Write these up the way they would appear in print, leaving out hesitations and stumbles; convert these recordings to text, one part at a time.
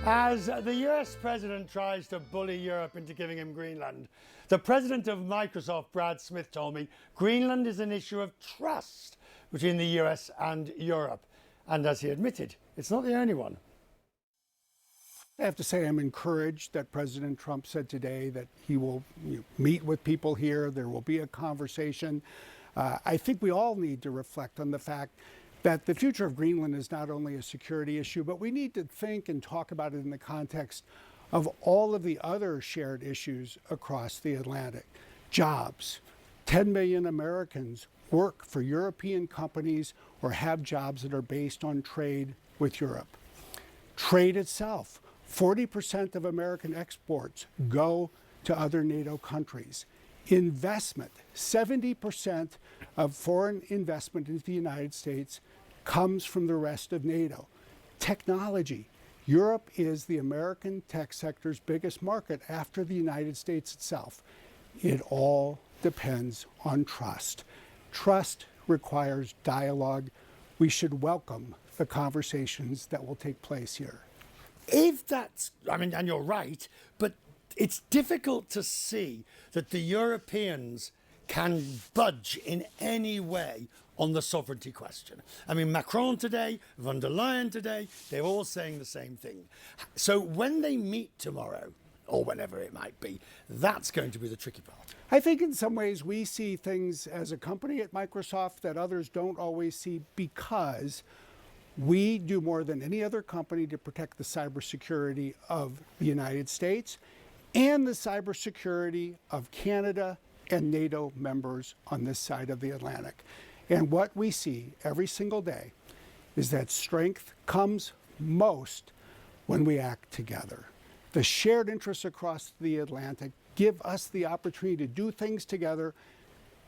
As the US president tries to bully Europe into giving him Greenland, the president of Microsoft, Brad Smith, told me Greenland is an issue of trust between the US and Europe. And as he admitted, it's not the only one. I have to say I'm encouraged that President Trump said today that he will meet with people here. There will be a conversation. I think we all need to reflect on the fact that the future of Greenland is not only a security issue, but we need to think and talk about it in the context of all of the other shared issues across the Atlantic. Jobs. 10 million Americans work for European companies or have jobs that are based on trade with Europe. Trade itself. 40% of American exports go to other NATO countries. Investment. 70% of foreign investment into the United States comes from the rest of NATO. Technology. Europe is the American tech sector's biggest market after the United States itself. It all depends on trust. Trust requires dialogue. We should welcome the conversations that will take place here. If that's, and you're right, but it's difficult to see that the Europeans can budge in any way on the sovereignty question. Macron today, von der Leyen today, they're all saying the same thing. So when they meet tomorrow, or whenever it might be, that's going to be the tricky part. I think in some ways we see things as a company at Microsoft that others don't always see, because we do more than any other company to protect the cybersecurity of the United States and the cybersecurity of Canada and NATO members on this side of the Atlantic. And what we see every single day is that strength comes most when we act together. The shared interests across the Atlantic give us the opportunity to do things together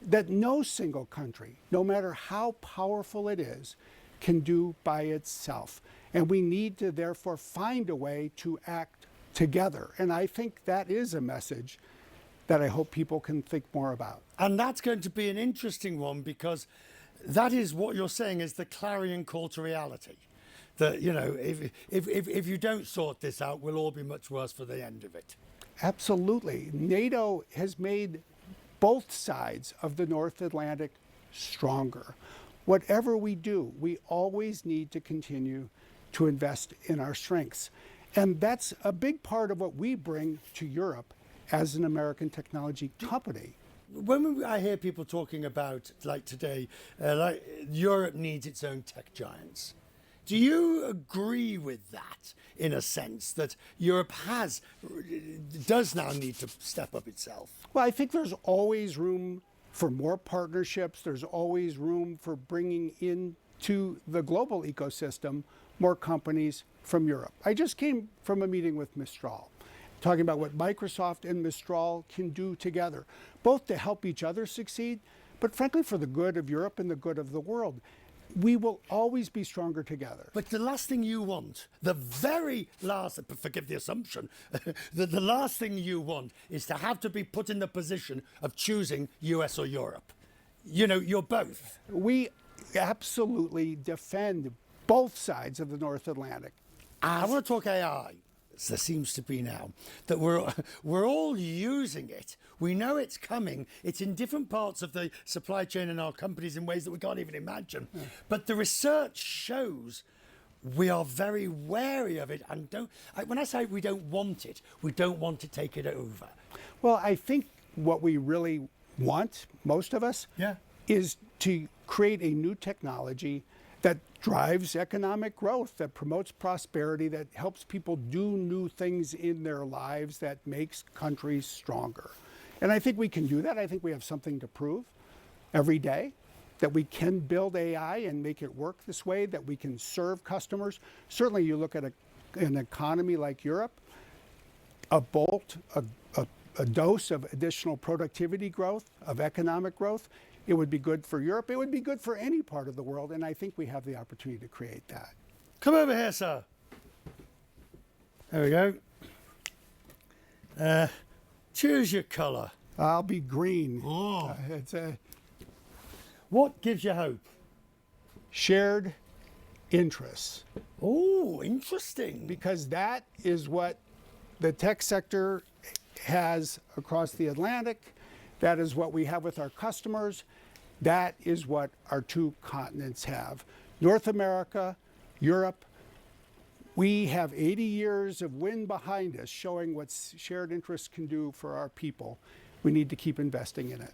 that no single country, no matter how powerful it is, can do by itself. And we need to therefore find a way to act together. And I think that is a message that I hope people can think more about. And that's going to be an interesting one, because that is what you're saying is the clarion call to reality. That, if you don't sort this out, we'll all be much worse for the end of it. Absolutely. NATO has made both sides of the North Atlantic stronger. Whatever we do, we always need to continue to invest in our strengths. And that's a big part of what we bring to Europe as an American technology company. When I hear people talking about, like today, Europe needs its own tech giants, do you agree with that, in a sense, that Europe does now need to step up itself? Well, I think there's always room for more partnerships. There's always room for bringing into the global ecosystem more companies from Europe. I just came from a meeting with Mistral, talking about what Microsoft and Mistral can do together, both to help each other succeed, but frankly for the good of Europe and the good of the world. We will always be stronger together. But the last thing you want, the very last, forgive the assumption, the last thing you want is to have to be put in the position of choosing US or Europe. You're both. We absolutely defend both sides of the North Atlantic. I want to talk AI. There seems to be now that we're all using it. We know it's coming. It's in different parts of the supply chain in our companies in ways that we can't even imagine. Yeah. But the research shows we are very wary of it, and when I say we don't want it, we don't want to take it over. Well, I think what we really want, most of us, is to create a new technology that drives economic growth, that promotes prosperity, that helps people do new things in their lives, that makes countries stronger. And I think we can do that. I think we have something to prove every day, that we can build AI and make it work this way, that we can serve customers. Certainly you look at an economy like Europe, a dose of additional productivity growth, of economic growth, it would be good for Europe. It would be good for any part of the world, and I think we have the opportunity to create that. Come over here, sir. There we go. Choose your colour. I'll be green. Oh. What gives you hope? Shared interests. Oh, interesting. because that is what the tech sector has across the Atlantic. That is what we have with our customers. That is what our two continents have. North America, Europe, we have 80 years of wind behind us showing what shared interests can do for our people. We need to keep investing in it.